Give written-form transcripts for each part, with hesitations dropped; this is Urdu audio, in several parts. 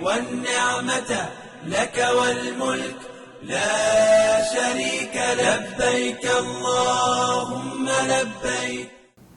والنعمة لك والملك لا شريك لبيك اللهم لبيك.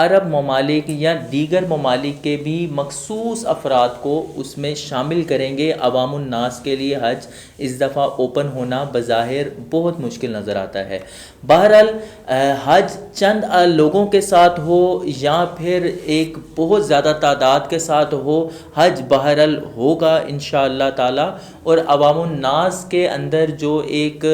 عرب ممالک یا دیگر ممالک کے بھی مخصوص افراد کو اس میں شامل کریں گے. عوام الناس کے لیے حج اس دفعہ اوپن ہونا بظاہر بہت مشکل نظر آتا ہے. بہرحال حج چند لوگوں کے ساتھ ہو یا پھر ایک بہت زیادہ تعداد کے ساتھ ہو, حج بہرحال ہوگا انشاءاللہ تعالی. اور عوام الناس کے اندر جو ایک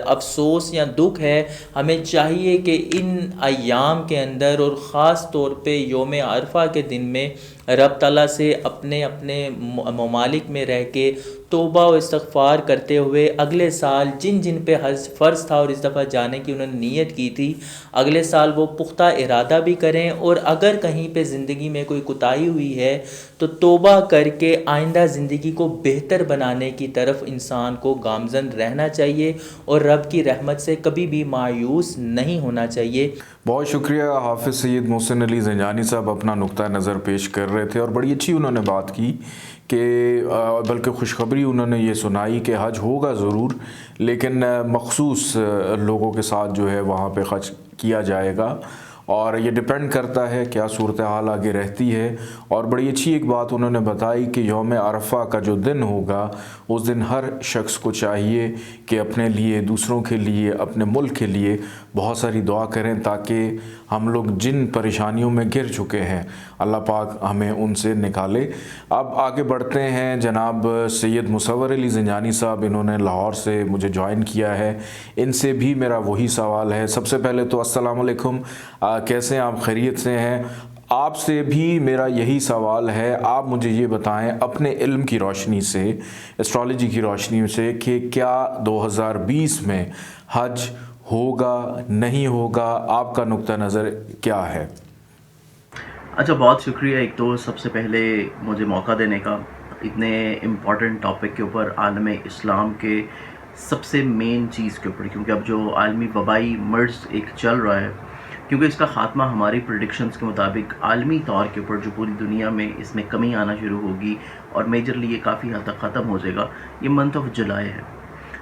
افسوس یا دکھ ہے, ہمیں چاہیے کہ ان ایام کے اندر اور خاص طور پہ یوم عرفہ کے دن میں رب تعالیٰ سے اپنے ممالک میں رہ کے توبہ و استغفار کرتے ہوئے اگلے سال جن پہ حج فرض تھا اور اس دفعہ جانے کی انہوں نے نیت کی تھی, اگلے سال وہ پختہ ارادہ بھی کریں. اور اگر کہیں پہ زندگی میں کوئی کوتاہی ہوئی ہے تو توبہ کر کے آئندہ زندگی کو بہتر بنانے کی طرف انسان کو گامزن رہنا چاہیے اور رب کی رحمت سے کبھی بھی مایوس نہیں ہونا چاہیے. بہت شکریہ حافظ سید محسن علی زنجانی صاحب اپنا نقطہ نظر پیش کر رہے تھے, اور بڑی اچھی انہوں نے بات کی کہ بلکہ خوشخبری انہوں نے یہ سنائی کہ حج ہوگا ضرور, لیکن مخصوص لوگوں کے ساتھ جو ہے وہاں پہ خرچ کیا جائے گا, اور یہ ڈپینڈ کرتا ہے کیا صورتحال آگے رہتی ہے. اور بڑی اچھی ایک بات انہوں نے بتائی کہ یوم عرفہ کا جو دن ہوگا اس دن ہر شخص کو چاہیے کہ اپنے لیے, دوسروں کے لیے, اپنے ملک کے لیے بہت ساری دعا کریں تاکہ ہم لوگ جن پریشانیوں میں گر چکے ہیں اللہ پاک ہمیں ان سے نکالے. اب آگے بڑھتے ہیں. جناب سید مصور علی زنجانی صاحب, انہوں نے لاہور سے مجھے جوائن کیا ہے, ان سے بھی میرا وہی سوال ہے. سب سے پہلے تو السلام علیکم, کیسے ہیں آپ؟ خیریت سے ہیں؟ آپ سے بھی میرا یہی سوال ہے, آپ مجھے یہ بتائیں اپنے علم کی روشنی سے, ایسٹرالوجی کی روشنی سے, کہ کیا 2020 میں حج ہوگا نہیں ہوگا, آپ کا نقطہ نظر کیا ہے؟ اچھا, بہت شکریہ ایک تو سب سے پہلے مجھے موقع دینے کا اتنے امپورٹنٹ ٹاپک کے اوپر, عالم اسلام کے سب سے مین چیز کے اوپر, کیونکہ اب جو عالمی وبائی مرض ایک چل رہا ہے, کیونکہ اس کا خاتمہ ہماری پریڈکشنز کے مطابق عالمی طور کے اوپر جو پوری دنیا میں اس میں کمی آنا شروع ہوگی اور میجرلی یہ کافی حد تک ختم ہو جائے گا, یہ منتھ آف جولائی ہے.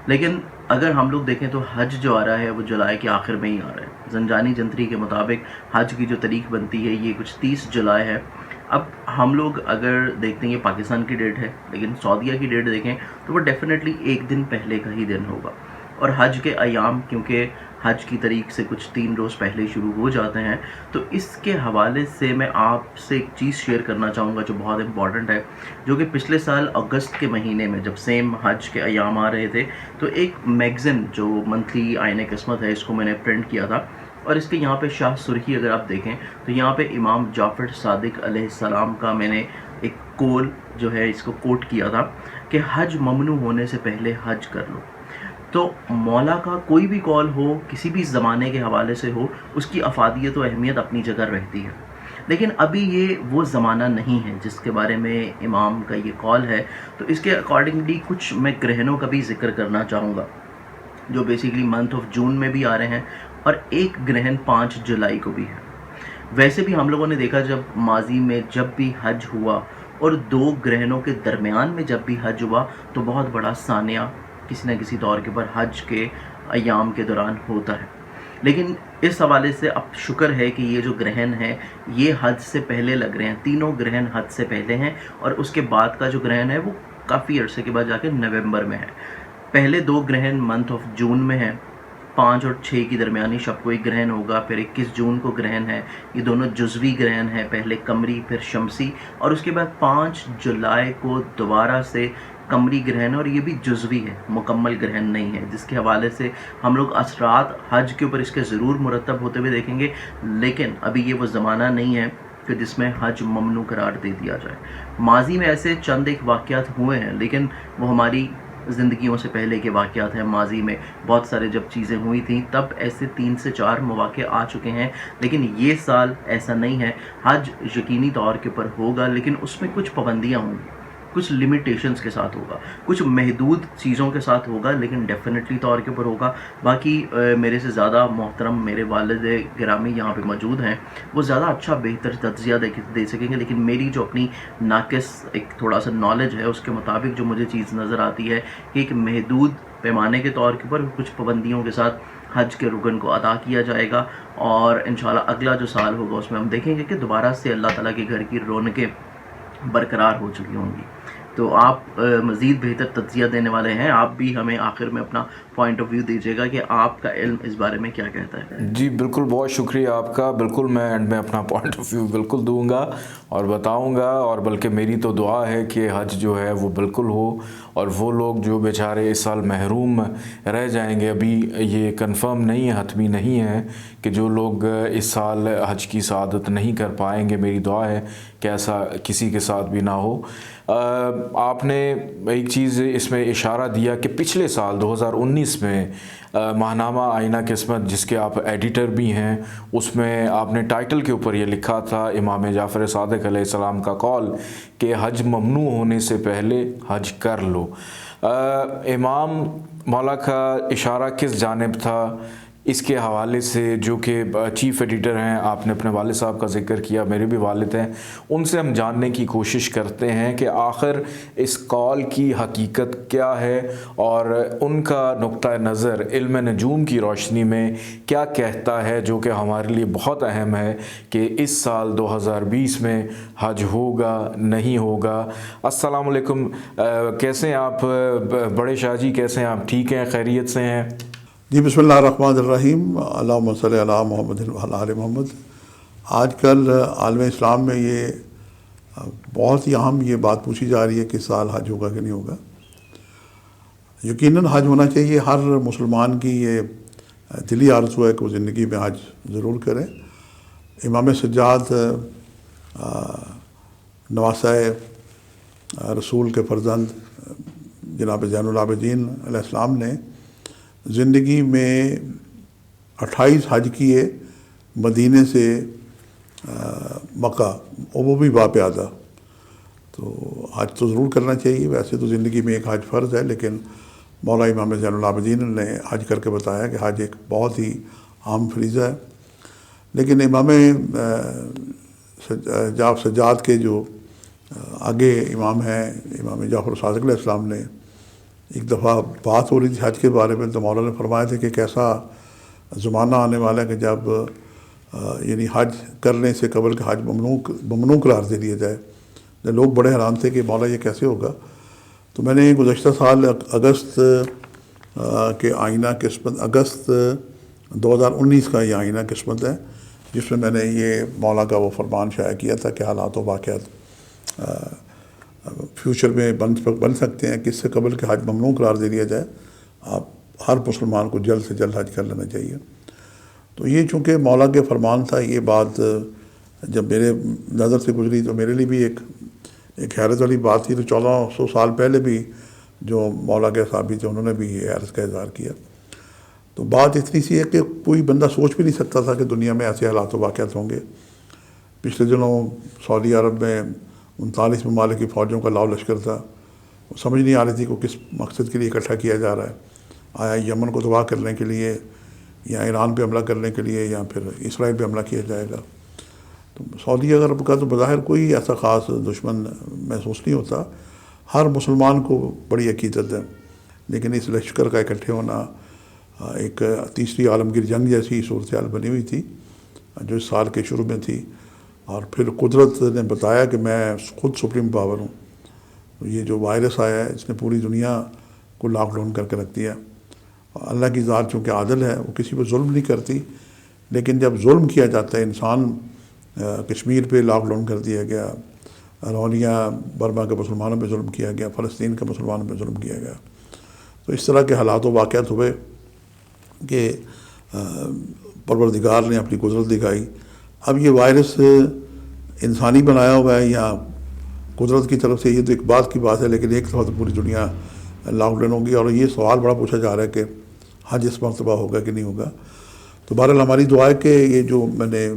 لیکن اگر ہم لوگ دیکھیں تو حج جو آ رہا ہے وہ جولائی کے آخر میں ہی آ رہا ہے. زنجانی جنتری کے مطابق حج کی جو تاریخ بنتی ہے یہ کچھ 30 جولائی ہے. اب ہم لوگ اگر دیکھتے ہیں یہ پاکستان کی ڈیٹ ہے, لیکن سعودیہ کی ڈیٹ دیکھیں تو وہ ڈیفینیٹلی ایک دن پہلے کا ہی دن ہوگا. اور حج کے ایام کیونکہ حج کی تاریخ سے کچھ 3 روز پہلے شروع ہو جاتے ہیں, تو اس کے حوالے سے میں آپ سے ایک چیز شیئر کرنا چاہوں گا جو بہت امپورٹنٹ ہے, جو کہ پچھلے سال اگست کے مہینے میں جب سیم حج کے ایام آ رہے تھے تو ایک میگزین جو منتھلی آئین قسمت ہے اس کو میں نے پرنٹ کیا تھا, اور اس کے یہاں پہ شاہ سرخی اگر آپ دیکھیں تو یہاں پہ امام جعفر صادق علیہ السلام کا میں نے ایک قول جو ہے اس کو کوٹ کیا تھا کہ حج ممنوع ہونے سے پہلے حج کر لو. تو مولا کا کوئی بھی قول ہو, کسی بھی زمانے کے حوالے سے ہو, اس کی افادیت و اہمیت اپنی جگہ رہتی ہے. لیکن ابھی یہ وہ زمانہ نہیں ہے جس کے بارے میں امام کا یہ قول ہے. تو اس کے اکارڈنگلی کچھ میں گرہنوں کا بھی ذکر کرنا چاہوں گا جو بیسیکلی منتھ آف جون میں بھی آ رہے ہیں, اور ایک گرہن 5 جولائی کو بھی ہے. ویسے بھی ہم لوگوں نے دیکھا جب ماضی میں جب بھی حج ہوا اور 2 گرہنوں کے درمیان میں جب بھی حج ہوا تو بہت بڑا سانیہ کسی نہ کسی طور کے پر حج کے ایام کے دوران ہوتا ہے. لیکن اس حوالے سے اب شکر ہے کہ یہ جو گرہن ہے یہ حج سے پہلے لگ رہے ہیں. تینوں گرہن حج سے پہلے ہیں, اور اس کے بعد کا جو گرہن ہے وہ کافی عرصے کے بعد جا کے نومبر میں ہے. پہلے 2 گرہن منتھ آف جون میں ہیں, 5 اور 6 کی درمیانی شب کو ایک گرہن ہوگا, پھر 21 جون کو گرہن ہے. یہ دونوں جزوی گرہن ہیں, پہلے قمری پھر شمسی, اور اس کے بعد 5 جولائی کو دوبارہ سے قمری گرہن, اور یہ بھی جزوی ہے, مکمل گرہن نہیں ہے, جس کے حوالے سے ہم لوگ اثرات حج کے اوپر اس کے ضرور مرتب ہوتے ہوئے دیکھیں گے. لیکن ابھی یہ وہ زمانہ نہیں ہے کہ جس میں حج ممنوع قرار دے دیا جائے. ماضی میں ایسے چند ایک واقعات ہوئے ہیں, لیکن وہ ہماری زندگیوں سے پہلے کے واقعات ہیں. ماضی میں بہت سارے جب چیزیں ہوئی تھیں تب ایسے 3 سے 4 مواقع آ چکے ہیں, لیکن یہ سال ایسا نہیں ہے. حج یقینی طور کے اوپر ہوگا, لیکن اس میں کچھ پابندیاں ہوں گی, کچھ لمیٹیشنز کے ساتھ ہوگا, کچھ محدود چیزوں کے ساتھ ہوگا, لیکن ڈیفینیٹلی طور کے اوپر ہوگا. باقی میرے سے زیادہ محترم میرے والد گرامی یہاں پہ موجود ہیں, وہ زیادہ اچھا بہتر تجزیہ دے سکیں گے. لیکن میری جو اپنی ناقص ایک تھوڑا سا نالج ہے اس کے مطابق جو مجھے چیز نظر آتی ہے کہ ایک محدود پیمانے کے طور کے اوپر کچھ پابندیوں کے ساتھ حج کے رکن کو ادا کیا جائے گا، اور انشاءاللہ اگلا جو سال ہوگا اس میں ہم دیکھیں گے کہ دوبارہ سے اللہ تعالیٰ کے گھر کی رونقیں برقرار ہو چکی ہوں گی. تو آپ مزید بہتر تجزیہ دینے والے ہیں، آپ بھی ہمیں آخر میں اپنا پوائنٹ آف ویو دیجیے گا کہ آپ کا علم اس بارے میں کیا کہتا ہے. جی بالکل، بہت شکریہ آپ کا. بالکل میں اینڈ میں اپنا پوائنٹ آف ویو بالکل دوں گا اور بتاؤں گا، اور بلکہ میری تو دعا ہے کہ حج جو ہے وہ بالکل ہو، اور وہ لوگ جو بیچارے اس سال محروم رہ جائیں گے، ابھی یہ کنفرم نہیں ہے، حتمی نہیں ہے کہ جو لوگ اس سال حج کی سعادت نہیں کر پائیں گے، میری دعا ہے کہ ایسا کسی کے ساتھ بھی نہ ہو. آپ نے ایک چیز اس میں اشارہ دیا کہ پچھلے سال 2019 میں ماہنامہ آئینہ قسمت، جس کے آپ ایڈیٹر بھی ہیں، اس میں آپ نے ٹائٹل کے اوپر یہ لکھا تھا امام جعفر صادق علیہ السلام کا قول کہ حج ممنوع ہونے سے پہلے حج کر لو. امام مولا کا اشارہ کس جانب تھا؟ اس کے حوالے سے جو کہ چیف ایڈیٹر ہیں، آپ نے اپنے والد صاحب کا ذکر کیا، میرے بھی والد ہیں، ان سے ہم جاننے کی کوشش کرتے ہیں کہ آخر اس قول کی حقیقت کیا ہے، اور ان کا نقطہ نظر علم نجوم کی روشنی میں کیا کہتا ہے، جو کہ ہمارے لیے بہت اہم ہے کہ اس سال 2020 میں حج ہوگا نہیں ہوگا. السلام علیکم، کیسے ہیں آپ بڑے شاہ جی؟ کیسے ہیں آپ؟ ٹھیک ہیں؟ خیریت سے ہیں؟ جی بسم اللہ الرحمن الرحیم. اللہم صلی علی محمد وعلی آل محمد. آج کل عالم اسلام میں یہ بہت ہی اہم یہ بات پوچھی جا رہی ہے کہ اس سال حج ہوگا کہ نہیں ہوگا. یقیناً حج ہونا چاہیے، ہر مسلمان کی یہ دلی آرزو ہے کہ وہ زندگی میں حج ضرور کرے. امام سجاد نواسہ رسول کے فرزند جناب زین العابدین علیہ السلام نے زندگی میں 28 حج کیے مدینے سے مکہ، اور وہ بھی باپیادہ. تو حج تو ضرور کرنا چاہیے. ویسے تو زندگی میں ایک حج فرض ہے، لیکن مولا امام زین العابدین نے حج کر کے بتایا کہ حج ایک بہت ہی عام فریضہ ہے. لیکن امام سجاد کے جو آگے امام ہیں، امام جعفر صادق علیہ السلام نے ایک دفعہ بات ہو رہی تھی حج کے بارے میں، تو مولا نے فرمایا تھا کہ ایک ایسا زمانہ آنے والا ہے کہ جب یعنی حج کرنے سے قبل کہ حج ممنوع قرار دے دیا جائے. لوگ بڑے حیران تھے کہ مولا یہ کیسے ہوگا. تو میں نے گزشتہ سال اگست کے آئینہ قسمت، اگست 2019 کا یہ آئینہ قسمت ہے، جس میں نے یہ مولا کا وہ فرمان شائع کیا تھا کہ حالات و واقعات فیوچر میں بن سکتے ہیں کہ اس سے قبل کہ حج ممنوع قرار دے دیا جائے، آپ ہر مسلمان کو جلد سے جلد حج کر لینا چاہیے. تو یہ چونکہ مولا کے فرمان تھا، یہ بات جب میرے نظر سے گزری تو میرے لیے بھی ایک حیرت والی بات تھی. تو 1400 سال پہلے بھی جو مولا کے صحابی تھے انہوں نے بھی یہ حیرت کا اظہار کیا. تو بات اتنی سی ہے کہ کوئی بندہ سوچ بھی نہیں سکتا تھا کہ دنیا میں ایسے حالات و واقعات ہوں گے. پچھلے دنوں سعودی عرب میں 39 ممالک کی فوجوں کا لاؤ لشکر تھا. وہ سمجھ نہیں آ رہی تھی کہ کس مقصد کے لیے اکٹھا کیا جا رہا ہے. آیا یمن کو تباہ کرنے کے لیے، یا ایران پہ حملہ کرنے کے لیے، یا پھر اسرائیل پہ حملہ کیا جائے گا. تو سعودی عرب کا تو بظاہر کوئی ایسا خاص دشمن محسوس نہیں ہوتا، ہر مسلمان کو بڑی عقیدت ہے. لیکن اس لشکر کا اکٹھے ہونا ایک تیسری عالمگیر جنگ جیسی صورتحال بنی ہوئی تھی جو اس سال کے شروع میں تھی. اور پھر قدرت نے بتایا کہ میں خود سپریم پاور ہوں. یہ جو وائرس آیا ہے اس نے پوری دنیا کو لاک ڈاؤن کر کے رکھ دیا. اللہ کی ذات چونکہ عادل ہے، وہ کسی پہ ظلم نہیں کرتی، لیکن جب ظلم کیا جاتا ہے انسان، کشمیر پہ لاک ڈاؤن کر دیا گیا، روہنگیا برما کے مسلمانوں پہ ظلم کیا گیا، فلسطین کے مسلمانوں پہ ظلم کیا گیا. تو اس طرح کے حالات و واقعات ہوئے کہ پروردگار نے اپنی قدرت دکھائی. اب یہ وائرس انسانی بنایا ہوا ہے یا قدرت کی طرف سے، یہ تو ایک بات کی بات ہے، لیکن ایک دفعہ تو پوری دنیا لاک ڈاؤن ہوگی. اور یہ سوال بڑا پوچھا جا رہا ہے کہ حج اس مرتبہ ہوگا کہ نہیں ہوگا. تو بہرحال ہماری دعا ہے کہ یہ جو میں نے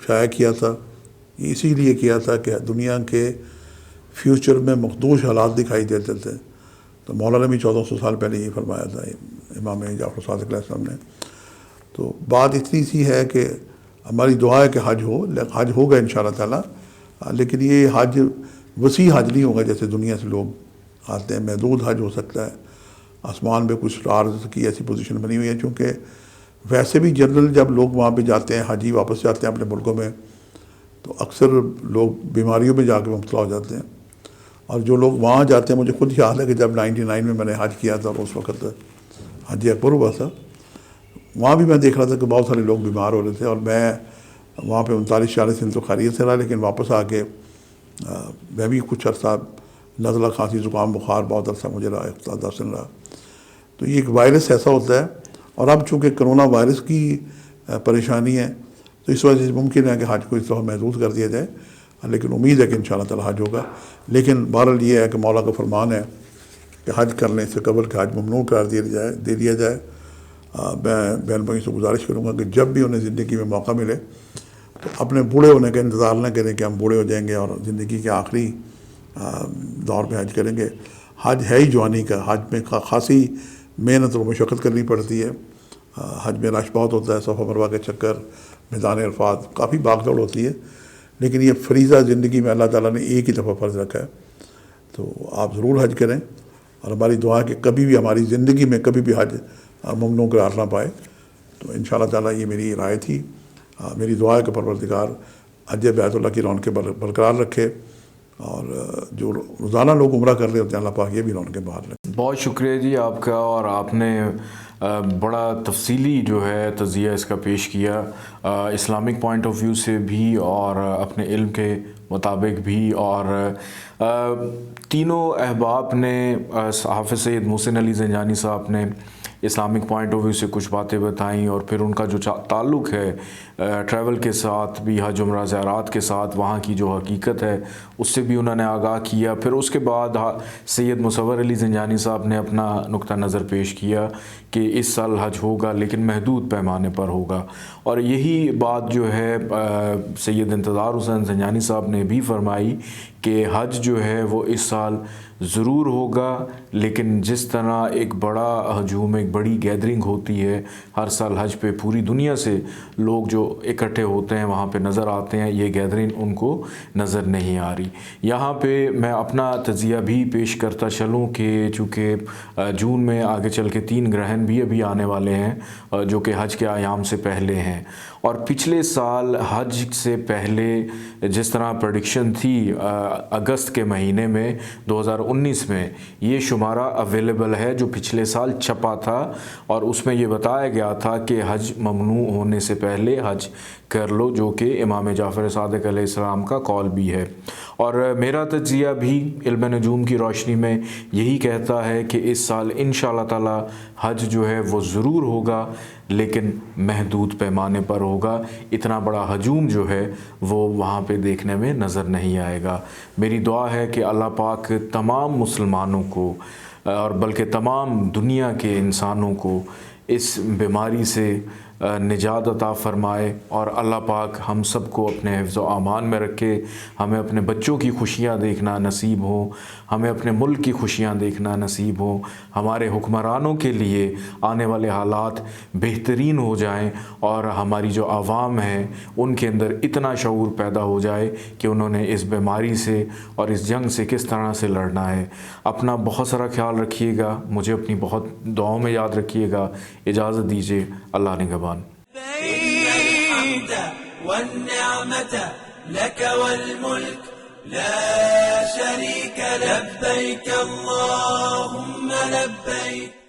شائع کیا تھا یہ اسی لیے کیا تھا کہ دنیا کے فیوچر میں مخدوش حالات دکھائی دیتے تھے. تو مولا نے بھی 1400 سال پہلے یہ فرمایا تھا امام جعفر صادق علیہ السلام نے. تو بات اتنی سی ہے کہ ہماری دعا ہے کہ حج ہوگا انشاءاللہ تعالیٰ. لیکن یہ حج وسیع حج نہیں ہوگا جیسے دنیا سے لوگ آتے ہیں. محدود حج ہو سکتا ہے. آسمان پہ کچھ اسٹارز کی ایسی پوزیشن بنی ہوئی ہے چونکہ ویسے بھی جنرل جب لوگ وہاں پہ جاتے ہیں، حاجی واپس جاتے ہیں اپنے ملکوں میں، تو اکثر لوگ بیماریوں میں جا کے مبتلا ہو جاتے ہیں. اور جو لوگ وہاں جاتے ہیں، مجھے خود یاد ہے کہ جب 99 میں میں نے حج کیا تھا اور اس وقت حج اکبر ہوا تھا، وہاں بھی میں دیکھ رہا تھا کہ بہت سارے لوگ بیمار ہو رہے تھے، اور میں وہاں پہ 39-40 دن تو خیریت سے رہا، لیکن واپس آ کے میں بھی کچھ عرصہ نزلہ، کھانسی، زکام، بخار بہت عرصہ مجھے رہا، 10 دن رہا. تو یہ ایک وائرس ایسا ہوتا ہے، اور اب چونکہ کرونا وائرس کی پریشانی ہے تو اس وجہ سے ممکن ہے کہ حج کو اس طرح محدود کر دیا جائے، لیکن امید ہے کہ انشاءاللہ تعالی حج ہوگا. لیکن بہرحال یہ ہے کہ مولا کا فرمان ہے کہ حج کرنے سے قبل کہ حج ممنوع قرار دے دیا جائے. میں بہن بھائی سے گزارش کروں گا کہ جب بھی انہیں زندگی میں موقع ملے تو اپنے بوڑھے ہونے کا انتظار نہ کریں کہ ہم بوڑھے ہو جائیں گے اور زندگی کے آخری دور میں حج کریں گے. حج ہے ہی جوانی کا، حج میں خاصی محنت اور مشقت کرنی پڑتی ہے. حج میں رش بہت ہوتا ہے، صفا مروہ کے چکر، میدان عرفات، کافی بھاگ دوڑ ہوتی ہے، لیکن یہ فریضہ زندگی میں اللہ تعالیٰ نے ایک ہی دفعہ فرض رکھا ہے. تو آپ ضرور حج کریں، اور ہماری دعا ہے کہ کبھی بھی ہماری زندگی میں کبھی بھی حج ممنوع قرار نہ پائے. تو انشاءاللہ تعالیٰ یہ میری رائے تھی. میری دعا ہے کہ پروردگار حج بیت اللہ کی رونقیں برقرار رکھے، اور جو روزانہ لوگ عمرہ کر رہے ہوتے ہیں اللہ پاک یہ بھی رونقیں باہر رکھے. بہت شکریہ جی آپ کا، اور آپ نے بڑا تفصیلی جو ہے تجزیہ اس کا پیش کیا، اسلامک پوائنٹ آف ویو سے بھی اور اپنے علم کے مطابق بھی. اور تینوں احباب نے، حافظ سید محسن علی زنجانی صاحب نے اسلامک پوائنٹ آف ویو سے کچھ باتیں بتائیں، اور پھر ان کا جو تعلق ہے ٹریول کے ساتھ بھی، حج عمرہ زیارات کے ساتھ، وہاں کی جو حقیقت ہے اس سے بھی انہوں نے آگاہ کیا. پھر اس کے بعد سید مصور علی زنجانی صاحب نے اپنا نقطہ نظر پیش کیا کہ اس سال حج ہوگا لیکن محدود پیمانے پر ہوگا. اور یہی بات جو ہے سید انتظار حسین زنجانی صاحب نے بھی فرمائی کہ حج جو ہے وہ اس سال ضرور ہوگا، لیکن جس طرح ایک بڑا ہجوم، ایک بڑی گیدرنگ ہوتی ہے ہر سال حج پہ، پوری دنیا سے لوگ جو اکٹھے ہوتے ہیں وہاں پہ نظر آتے ہیں، یہ گیدرنگ ان کو نظر نہیں آ رہی. یہاں پہ میں اپنا تجزیہ بھی پیش کرتا چلوں کہ چونکہ جون میں آگے چل کے 3 گرہن بھی ابھی آنے والے ہیں جو کہ حج کے ایام سے پہلے ہیں. اور پچھلے سال حج سے پہلے جس طرح پریڈکشن تھی اگست کے مہینے میں 2019 میں، یہ شمارہ اویلیبل ہے جو پچھلے سال چھپا تھا، اور اس میں یہ بتایا گیا تھا کہ حج ممنوع ہونے سے پہلے حج کر لو، جو کہ امام جعفر صادق علیہ السلام کا قول بھی ہے. اور میرا تجزیہ بھی علم نجوم کی روشنی میں یہی کہتا ہے کہ اس سال انشاءاللہ تعالی حج جو ہے وہ ضرور ہوگا، لیکن محدود پیمانے پر ہوگا. اتنا بڑا ہجوم جو ہے وہ وہاں پہ دیکھنے میں نظر نہیں آئے گا. میری دعا ہے کہ اللہ پاک تمام مسلمانوں کو، اور بلکہ تمام دنیا کے انسانوں کو اس بیماری سے نجات عطا فرمائے، اور اللہ پاک ہم سب کو اپنے حفظ و امان میں رکھے. ہمیں اپنے بچوں کی خوشیاں دیکھنا نصیب ہو، ہمیں اپنے ملک کی خوشیاں دیکھنا نصیب ہو، ہمارے حکمرانوں کے لیے آنے والے حالات بہترین ہو جائیں، اور ہماری جو عوام ہیں ان کے اندر اتنا شعور پیدا ہو جائے کہ انہوں نے اس بیماری سے اور اس جنگ سے کس طرح سے لڑنا ہے. اپنا بہت سارا خیال رکھیے گا، مجھے اپنی بہت دعاؤں میں یاد رکھیے گا. اجازت دیجیے، اللہ نگہبان. الحمد والنعمة لك والملك لا شريك لك، لبيك اللهم لبيك.